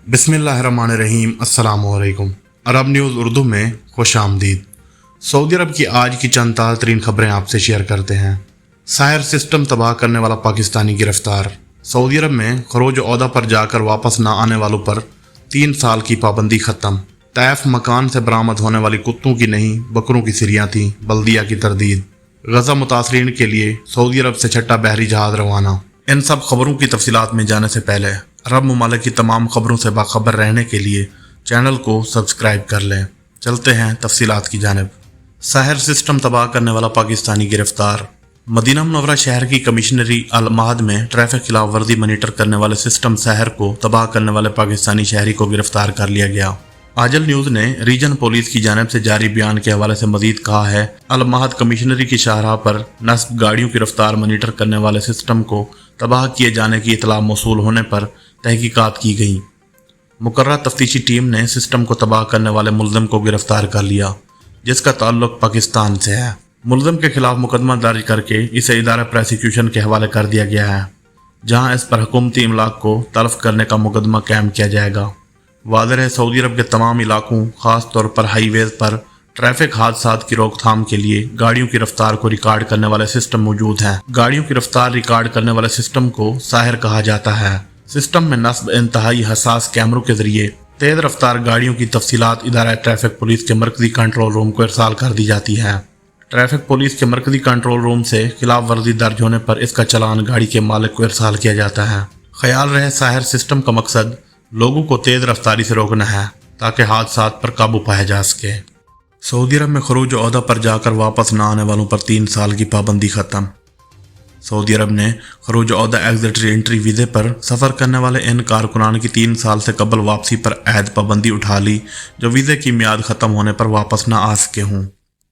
बिस्मिल्लाहिर्रहमानिर्रहीम। अस्सलाम वालेकुम। अरब न्यूज़ उर्दू में खुश आमदीद। सऊदी अरब की आज की चंद ताज़ा तरीन खबरें आपसे शेयर करते हैं। सायर सिस्टम तबाह करने वाला पाकिस्तानी गिरफ्तार। सऊदी अरब में खरोज ओहदा पर जाकर वापस न आने वालों पर 3 साल की पाबंदी ख़त्म। तैफ मकान से बरामद होने वाली कुत्तों की नहीं बकरों की सिरियाँ थीं, बल्दिया की तरदीद। गजा मुतासरीन के लिए सऊदी अरब से छठा बहरी जहाज़ रवाना। इन सब खबरों की तफसीलात में जाने से पहले अरब ममालिक की तमाम खबरों से बाखबर रहने के लिए चैनल को सब्सक्राइब कर लें। चलते हैं तफसीलात की जानिब। सायर सिस्टम तबाह करने वाला पाकिस्तानी गिरफ्तार। मदीना मुनव्वरा शहर की कमिश्नरी अल महद में ट्रैफिक खिलाफ वर्दी मॉनिटर करने वाले सिस्टम सायर को तबाह करने वाले पाकिस्तानी शहरी को गिरफ्तार कर लिया गया। आजल न्यूज़ ने रीजन पुलिस की जानिब से जारी बयान के हवाले से मजीद कहा है, अल महद कमिश्नरी की शाहराह पर नस्ब गाड़ियों की रफ्तार मॉनिटर करने वाले सिस्टम को तबाह किए जाने की इतला मौसूल होने पर तहकीकात की गई। मुकर्रर तफ्तीशी टीम ने सिस्टम को तबाह करने वाले मुल्ज़िम को गिरफ्तार कर लिया, जिसका ताल्लुक पाकिस्तान से है। मुल्ज़िम के खिलाफ मुकदमा दर्ज करके इसे इदारा प्रोसिक्यूशन के हवाले कर दिया गया है, जहां इस पर हुकूमती इमलाक को तल्फ करने का मुकदमा कायम किया जाएगा। वाज़ेह है, सऊदी अरब के तमाम इलाकों, ख़ास तौर पर हाईवेज़ पर ट्रैफिक हादसात की रोकथाम के लिए गाड़ियों की रफ्तार को रिकॉर्ड करने वाले सिस्टम मौजूद हैं। गाड़ियों की रफ्तार रिकॉर्ड करने वाले सिस्टम को साहिर कहा जाता है। सिस्टम में नस्ब इंतहाई हसास कैमरों के जरिए तेज रफ्तार गाड़ियों की तफसीलात इदारा ट्रैफिक पुलिस के मरकजी कंट्रोल रूम को इरसाल कर दी जाती है। ट्रैफिक पुलिस के मरकजी कंट्रोल रूम से खिलाफ वर्जी दर्ज होने पर इसका चालान गाड़ी के मालिक को इरसाल किया जाता है। ख्याल रहे, साहिर सिस्टम का मकसद लोगों को तेज रफ्तारी से रोकना है ताकि हादसात पर काबू पाया जा सके। सऊदी अरब में खरूज ओहदा पर जाकर वापस न आने वालों पर 3 साल की पाबंदी ख़त्म। सऊदी अरब ने खरूज ओहदा एग्जिट री एंट्री वीज़े पर सफ़र करने वाले इन कारकुनान की 3 साल से कबल वापसी पर अहद पाबंदी उठा ली, जो वीज़े की मियाद ख़त्म होने पर वापस न आ सके हों।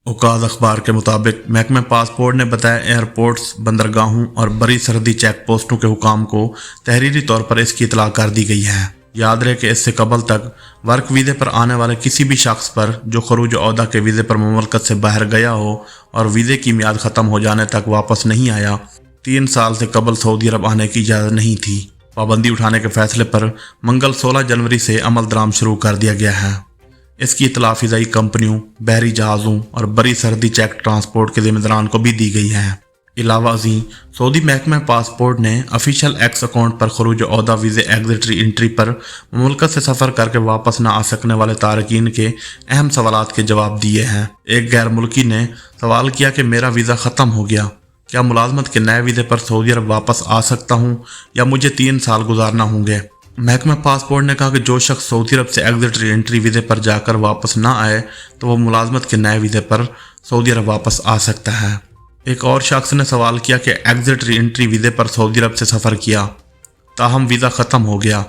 औकात अखबार के मुताबिक महकमे पासपोर्ट ने बताया, एयरपोर्ट्स, बंदरगाहों और बड़ी सरहदी चेक पोस्टों के हुकाम को तहरीरी तौर पर इसकी इतला कर दी गई है। याद रहे कि इससे कबल तक वर्क वीज़े पर आने वाले किसी भी शख्स पर जो खरूज ओहदा के वीज़े पर मुमलकत से बाहर गया हो और वीज़े की मियाद ख़त्म हो जाने तक वापस नहीं आया, 3 साल से कबल सऊदी अरब आने की इजाज़त नहीं थी। पाबंदी उठाने के फैसले पर मंगल 16 जनवरी से अमल दरामद शुरू कर दिया गया है। इसकी इतला फ़िज़ाई कंपनियों, बहरी जहाज़ों और बड़ी सरहदी चेक ट्रांसपोर्ट के ज़िम्मेदारान को भी दी गई है। इलावा अज़ीं सऊदी महकमा पासपोर्ट ने ऑफिशियल एक्स अकाउंट पर खरूज ओहदा वीज़े एग्जिट री एंट्री पर मुमलकत से सफ़र करके वापस न आ सकने वाले तारकीन के अहम सवालात के जवाब दिए हैं। एक गैर मुल्की ने सवाल किया कि मेरा वीज़ा ख़त्म हो गया, क्या मुलाजमत के नए वीज़े पर सऊदी अरब वापस आ सकता हूँ या मुझे 3 साल गुजारना होंगे। महकमा पासपोर्ट ने कहा कि जो शख्स सऊदी अरब से एग्जिट री एंट्री वीज़े पर जाकर वापस ना आए तो वह मुलाजमत के नए वीज़े पर सऊदी अरब वापस आ सकता है। एक और शख्स ने सवाल किया कि एग्जिट री एंट्री वीज़े पर सऊदी अरब से सफ़र किया, ताहम वीज़ा ख़त्म हो गया,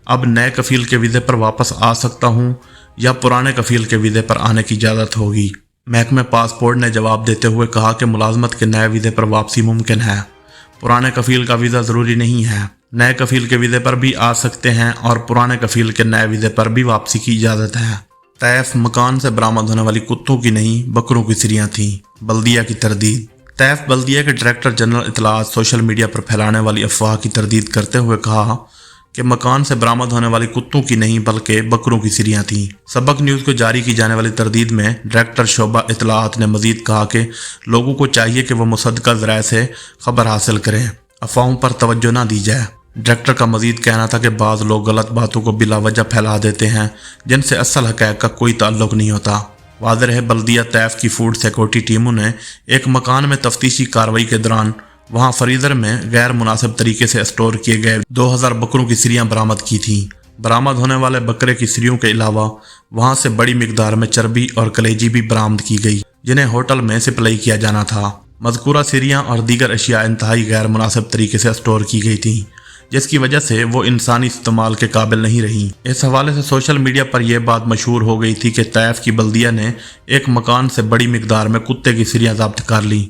अब नए कफ़ील के वीज़े पर वापस आ सकता हूँ या पुराने कफ़ील के वीज़े पर आने की इजाज़त होगी। महकमे पासपोर्ट ने जवाब देते हुए कहा कि मुलाजमत के नए वीज़े पर वापसी मुमकिन है, पुराने कफ़ील का वीज़ा ज़रूरी नहीं है। नए कफ़ील के वीज़े पर भी आ सकते हैं और पुराने कफ़ील के नए वीज़े पर भी वापसी की इजाज़त है। तैफ मकान से बरामद होने वाली कुत्तों की नहीं बकरों की सिरियाँ थीं, बल्दिया की तरदीद। तैफ बल्दिया के डायरेक्टर जनरल इतलात सोशल मीडिया पर फैलाने वाली अफवाह की तरदीद करते हुए कहा कि मकान से बरामद होने वाली कुत्तों की नहीं बल्कि बकरों की सिरियाँ थीं। सबक न्यूज़ को जारी की जाने वाली तरदीद में डायरेक्टर शोबा इतलात ने मजीद कहा कि लोगों को चाहिए कि वह मुसद्दक़ा ज़राए से खबर हासिल करें, अफवाहों पर तवज्जो न दी जाए। डायरेक्टर का मजीद कहना था कि बाज़ लोग गलत बातों को बिलावजह फैला देते हैं जिनसे असल हक़ाइक़ का कोई ताल्लुक़ नहीं होता। वाज़ेह है, बल्दिया तैफ की फूड सिक्योरिटी टीमों ने एक मकान में तफ्तीशी कार्रवाई के दौरान वहां फ्रीज़र में गैर मुनासिब तरीके से स्टोर किए गए 2000 बकरों की सिरियाँ बरामद की थीं। बरामद होने वाले बकरे की सिरियों के अलावा वहां से बड़ी मिकदार में चर्बी और कलेजी भी बरामद की गई, जिन्हें होटल में सप्लाई किया जाना था। मज़कूरा सिरियाँ और दीगर अशिया इंतहाई गैर मुनासिब तरीके से स्टोर की गई थीं, जिसकी वजह से वो इंसानी इस्तेमाल के काबिल नहीं रही। इस हवाले से सोशल मीडिया पर यह बात मशहूर हो गई थी कि तैफ की बल्दिया ने एक मकान से बड़ी मिकदार में कुत्ते की सिरियाँ ज़ब्त कर ली,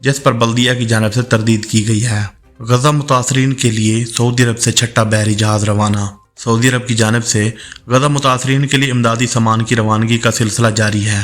जिस पर बल्दिया की जानिब से तरदीद की गई है। गजा मुतासरीन के लिए सऊदी अरब से छठा बहरी जहाज़ रवाना। सऊदी अरब की जानिब से गजा मुतासरीन के लिए इमदादी सामान की रवानगी का सिलसिला जारी है।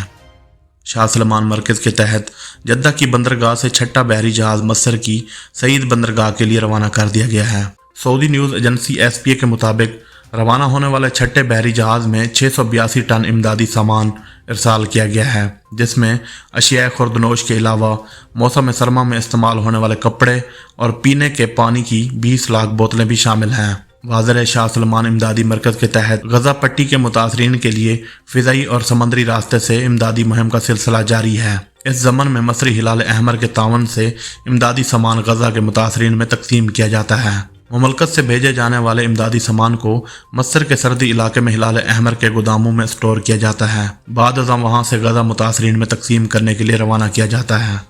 शाह सलमान मरकज़ के तहत जद्दा की बंदरगाह से छठा बहरी जहाज़ मस्र की सईद बंदरगाह के लिए रवाना कर दिया गया है। सऊदी न्यूज़ एजेंसी SPA के मुताबिक रवाना होने वाले छठे बहरी जहाज़ में 682 टन इमदादी सामान इरसाल किया गया है, जिसमें अशिया खुर्दनोश के अलावा मौसम सरमा में इस्तेमाल होने वाले कपड़े और पीने के पानी की 20 लाख बोतलें भी शामिल हैं। वाज़र शाह सलमान इमदादी मरकज़ के तहत गजा पट्टी के मुतासरीन के लिए फ़िज़ाई और समंदरी रास्ते से इमदादी मुहिम का सिलसिला जारी है। इस ज़मन में मसरी हिलाल अहमर के तावन से इमदादी सामान गजा के मुतासरीन में तकसीम किया जाता है। मुमलकत से भेजे जाने वाले इमदादी सामान को मस्र के सर्दी इलाके में हिलाल अहमर के गोदामों में स्टोर किया जाता है। बाद अज़ां वहाँ से गजा मुतासरीन में तकसीम करने के लिए रवाना किया जाता है।